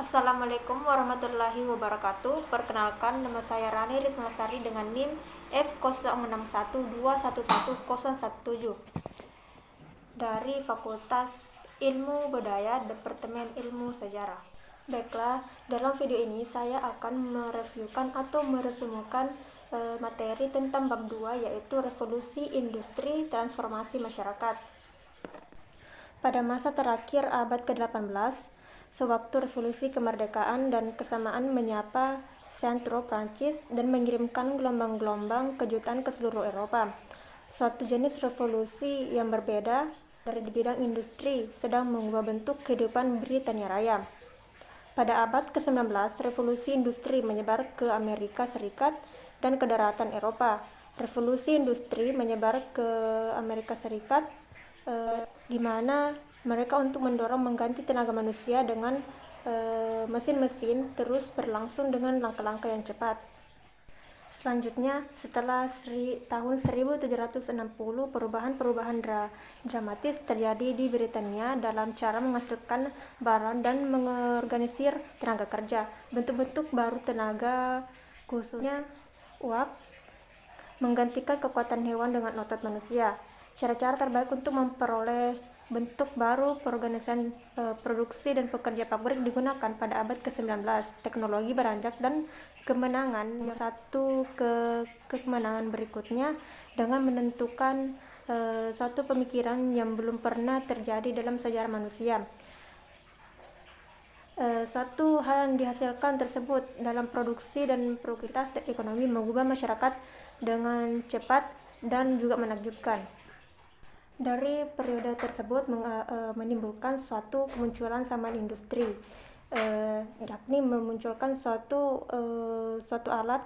Assalamualaikum warahmatullahi wabarakatuh. Perkenalkan, nama saya Rani Rismasari dengan NIM F0612111017 dari Fakultas Ilmu Budaya, Departemen Ilmu Sejarah. Baiklah, dalam video ini saya akan mereviewkan atau meresumekan materi tentang bab 2, yaitu revolusi industri transformasi masyarakat. Pada masa terakhir abad ke-18, sewaktu revolusi kemerdekaan dan kesamaan menyapa sentro Prancis dan mengirimkan gelombang-gelombang kejutan ke seluruh Eropa. Suatu jenis revolusi yang berbeda dari di bidang industri sedang mengubah bentuk kehidupan Britania Raya. Pada abad ke-19, revolusi industri menyebar ke Amerika Serikat dan ke daratan Eropa. Revolusi industri menyebar ke Amerika Serikat di mana mereka untuk mendorong mengganti tenaga manusia dengan mesin-mesin terus berlangsung dengan langkah-langkah yang cepat. Selanjutnya, setelah tahun 1760, perubahan-perubahan dramatis terjadi di Britania dalam cara menghasilkan barang dan mengorganisir tenaga kerja. Bentuk-bentuk baru tenaga, khususnya uap, menggantikan kekuatan hewan dengan otot manusia. Cara-cara terbaik untuk memperoleh bentuk baru perorganisasian produksi dan pekerja pabrik digunakan pada abad ke-19. Teknologi beranjak dan kemenangan satu ke kemenangan berikutnya dengan menentukan suatu pemikiran yang belum pernah terjadi dalam sejarah manusia. Satu hal yang dihasilkan tersebut dalam produksi dan produktivitas ekonomi mengubah masyarakat dengan cepat dan juga menakjubkan. Dari periode tersebut menimbulkan suatu kemunculan zaman industri, yakni memunculkan suatu alat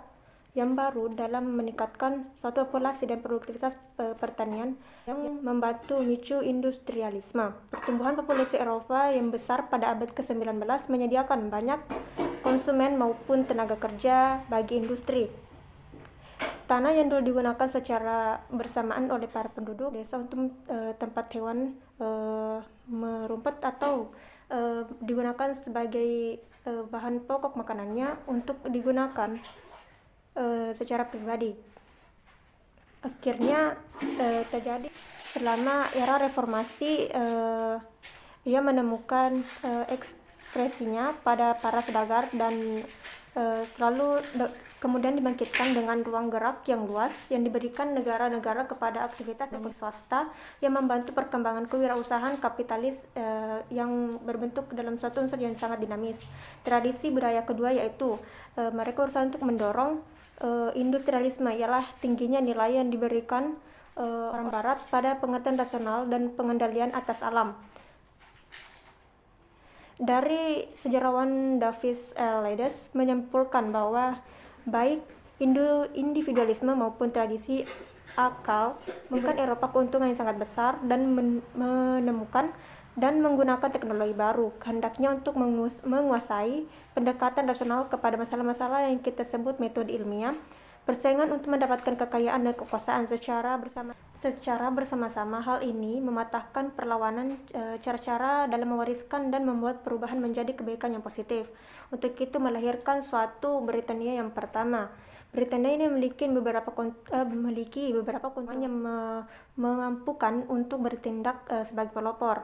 yang baru dalam meningkatkan suatu populasi dan produktivitas pertanian yang membantu memicu industrialisme. Pertumbuhan populasi Eropa yang besar pada abad ke-19 menyediakan banyak konsumen maupun tenaga kerja bagi industri. Tanah yang dulu digunakan secara bersamaan oleh para penduduk desa untuk tempat hewan merumput atau digunakan sebagai bahan pokok makanannya untuk digunakan secara pribadi. Akhirnya terjadi selama era reformasi, ia menemukan ekspresinya pada para saudagar dan kemudian dibangkitkan dengan ruang gerak yang luas yang diberikan negara-negara kepada aktivitas ekonomi swasta yang membantu perkembangan kewirausahaan kapitalis yang berbentuk dalam suatu unsur yang sangat dinamis. Tradisi budaya kedua yaitu mereka berusaha untuk mendorong industrialisme, ialah tingginya nilai yang diberikan orang barat pada pengertian rasional dan pengendalian atas alam. Dari sejarawan David L. Ledes menyimpulkan bahwa baik individualisme maupun tradisi akal memberikan Eropa keuntungan yang sangat besar dan menemukan dan menggunakan teknologi baru, kehendaknya untuk menguasai pendekatan rasional kepada masalah-masalah yang kita sebut metode ilmiah, persaingan untuk mendapatkan kekayaan dan kekuasaan secara bersama-sama. Hal ini mematahkan perlawanan cara-cara dalam mewariskan dan membuat perubahan menjadi kebaikan yang positif. Untuk itu melahirkan suatu Britania yang pertama. Britania ini memiliki beberapa keuntungan yang memampukan untuk bertindak sebagai pelopor.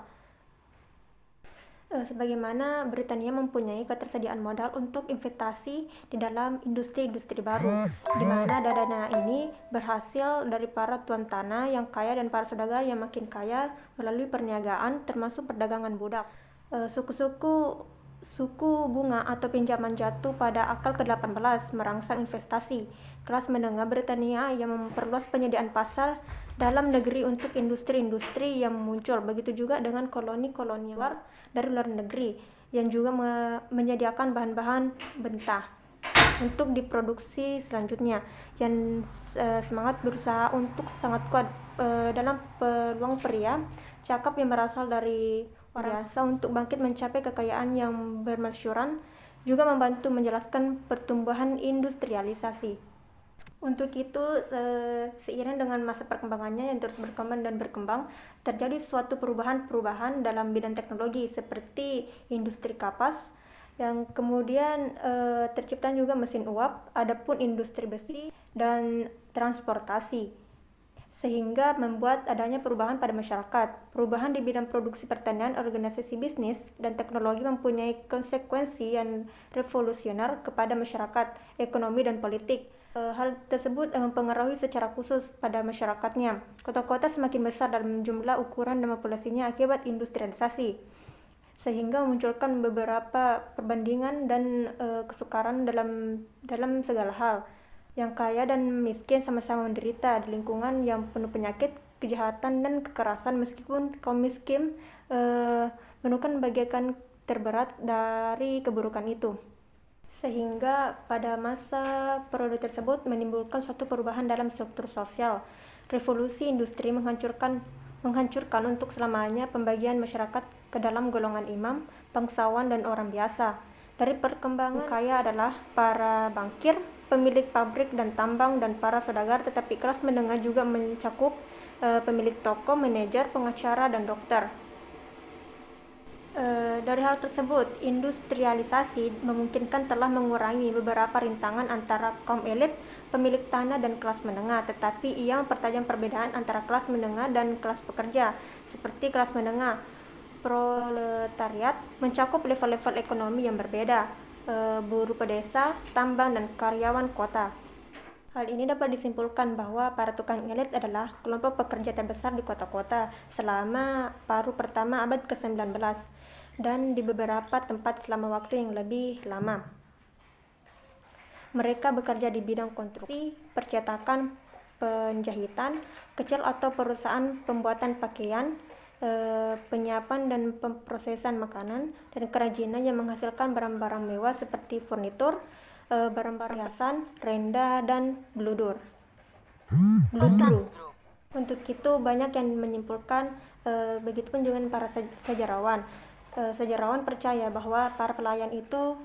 Sebagaimana Britania mempunyai ketersediaan modal untuk investasi di dalam industri-industri baru, di mana dana ini berhasil dari para tuan tanah yang kaya dan para saudagar yang makin kaya melalui perniagaan termasuk perdagangan budak. Suku bunga atau pinjaman jatuh pada akal ke-18 merangsang investasi. Kelas menengah Britania yang memperluas penyediaan pasar dalam negeri untuk industri-industri yang muncul. Begitu juga dengan koloni-koloni dari luar negeri yang juga menyediakan bahan-bahan mentah untuk diproduksi selanjutnya, yang semangat berusaha untuk sangat kuat dalam peluang pria cakap yang berasal dari orang biasa untuk bangkit mencapai kekayaan yang bermasyuran, juga membantu menjelaskan pertumbuhan industrialisasi. Untuk itu, seiring dengan masa perkembangannya yang terus berkembang dan berkembang, terjadi suatu perubahan-perubahan dalam bidang teknologi seperti industri kapas, yang kemudian tercipta juga mesin uap, adapun industri besi dan transportasi, sehingga membuat adanya perubahan pada masyarakat. Perubahan di bidang produksi pertanian, organisasi bisnis, dan teknologi mempunyai konsekuensi yang revolusioner kepada masyarakat, ekonomi, dan politik. Hal tersebut mempengaruhi secara khusus pada masyarakatnya. Kota-kota semakin besar dalam jumlah, ukuran, dan populasinya akibat industrialisasi, sehingga memunculkan beberapa perbandingan dan kesukaran dalam segala hal. Yang kaya dan miskin sama-sama menderita di lingkungan yang penuh penyakit, kejahatan, dan kekerasan, meskipun kaum miskin menemukan bagian terberat dari keburukan itu. Sehingga pada masa periode tersebut menimbulkan suatu perubahan dalam struktur sosial. Revolusi industri menghancurkan untuk selamanya pembagian masyarakat ke dalam golongan imam, bangsawan, dan orang biasa. Dari perkembangan kaya adalah para bankir, pemilik pabrik dan tambang, dan para saudagar, tetapi kelas menengah juga mencakup pemilik toko, manajer, pengacara, dan dokter. Dari hal tersebut, industrialisasi memungkinkan telah mengurangi beberapa rintangan antara kaum elit, pemilik tanah, dan kelas menengah, tetapi ia mempertajam perbedaan antara kelas menengah dan kelas pekerja. Seperti kelas menengah, proletariat mencakup level-level ekonomi yang berbeda, buruh pedesa, tambang, dan karyawan kota. Hal ini dapat disimpulkan bahwa para tukang elit adalah kelompok pekerja terbesar di kota-kota selama paruh pertama abad ke-19 dan di beberapa tempat selama waktu yang lebih lama. Mereka bekerja di bidang konstruksi, percetakan, penjahitan kecil atau perusahaan pembuatan pakaian, penyiapan dan pemrosesan makanan, dan kerajinan yang menghasilkan barang-barang mewah seperti furnitur, barang-barang hiasan, renda, dan bludur. Untuk itu banyak yang menyimpulkan, begitupun dengan para sejarawan. Sejarawan percaya bahwa para pelayan itu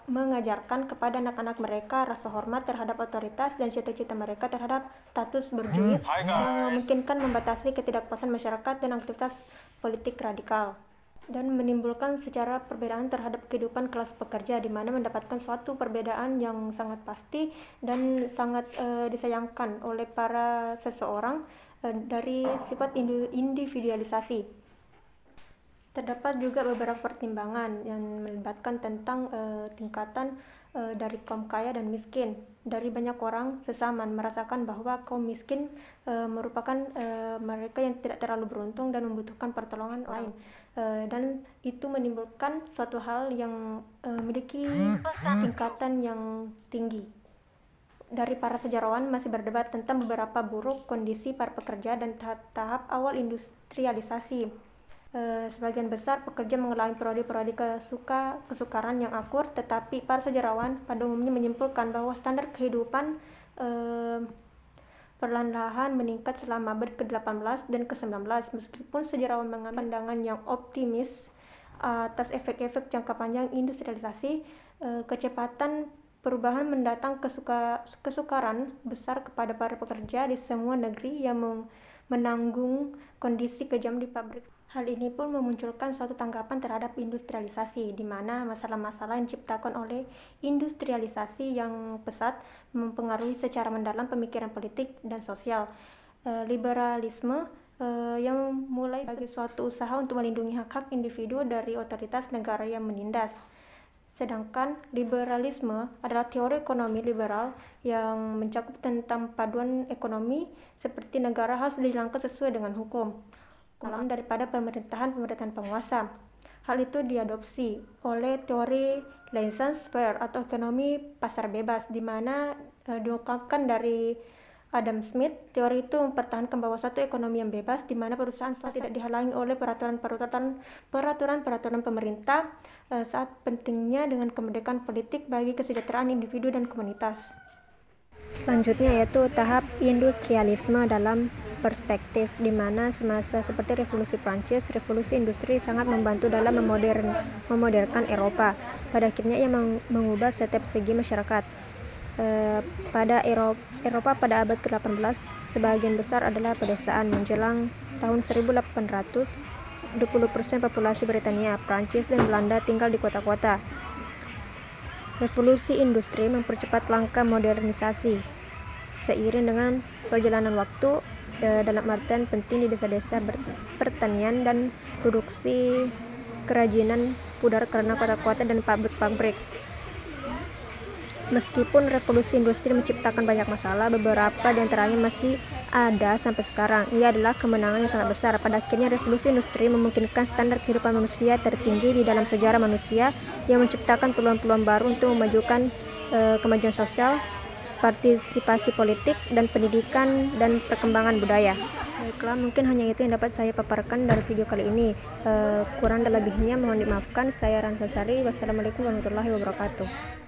mengajarkan kepada anak-anak mereka rasa hormat terhadap otoritas dan cita-cita mereka terhadap status berjuis yang memungkinkan membatasi ketidakpuasan masyarakat dan aktivitas politik radikal, dan menimbulkan secara perbedaan terhadap kehidupan kelas pekerja, di mana mendapatkan suatu perbedaan yang sangat pasti dan sangat disayangkan oleh para seseorang dari sifat individualisasi. Terdapat juga beberapa pertimbangan yang melibatkan tentang tingkatan dari kaum kaya dan miskin. Dari banyak orang sesama merasakan bahwa kaum miskin merupakan mereka yang tidak terlalu beruntung dan membutuhkan pertolongan lain, dan itu menimbulkan suatu hal yang memiliki tingkatan yang tinggi. Dari para sejarawan masih berdebat tentang beberapa buruk kondisi para pekerja dan tahap awal industrialisasi. Sebagian besar pekerja mengalami periode-periode kesukaran yang akur, tetapi para sejarawan pada umumnya menyimpulkan bahwa standar kehidupan perlahan-lahan meningkat selama abad ke-18 dan ke-19. Meskipun sejarawan mengambil pandangan yang optimis atas efek-efek jangka panjang industrialisasi, kecepatan perubahan mendatang kesukaran besar kepada para pekerja di semua negeri yang menanggung kondisi kejam di pabrik. Hal ini pun memunculkan suatu tanggapan terhadap industrialisasi, di mana masalah-masalah yang diciptakan oleh industrialisasi yang pesat mempengaruhi secara mendalam pemikiran politik dan sosial. Liberalisme yang mulai sebagai suatu usaha untuk melindungi hak-hak individu dari otoritas negara yang menindas. Sedangkan liberalisme adalah teori ekonomi liberal yang mencakup tentang paduan ekonomi seperti negara harus dijalankan sesuai dengan hukum daripada pemerintahan penguasa. Hal itu diadopsi oleh teori laissez-faire atau ekonomi pasar bebas, di mana diungkapkan dari Adam Smith. Teori itu mempertahankan bahwa suatu ekonomi yang bebas, di mana perusahaan tidak dihalangi oleh peraturan pemerintah, saat pentingnya dengan kemerdekaan politik bagi kesejahteraan individu dan komunitas. Selanjutnya yaitu tahap industrialisme dalam perspektif, di mana semasa seperti revolusi Prancis, revolusi industri sangat membantu dalam memodernkan Eropa. Pada akhirnya ia mengubah setiap segi masyarakat. Pada Eropa pada abad ke-18, sebagian besar adalah pedesaan. Menjelang tahun 1800, 20% populasi Britania, Prancis, dan Belanda tinggal di kota-kota. Revolusi industri mempercepat langkah modernisasi. Seiring dengan perjalanan waktu, dalam artian penting di desa-desa pertanian dan produksi kerajinan pudar karena kota-kota dan pabrik-pabrik. Meskipun revolusi industri menciptakan banyak masalah, beberapa di antaranya masih ada sampai sekarang. Ia adalah kemenangan yang sangat besar. Pada akhirnya, revolusi industri memungkinkan standar kehidupan manusia tertinggi di dalam sejarah manusia, yang menciptakan peluang-peluang baru untuk memajukan kemajuan sosial, partisipasi politik, dan pendidikan dan perkembangan budaya. Baiklah, mungkin hanya itu yang dapat saya paparkan dari video kali ini. Kurang dan lebihnya mohon dimaafkan. Saya Ransasari. Wassalamualaikum warahmatullahi wabarakatuh.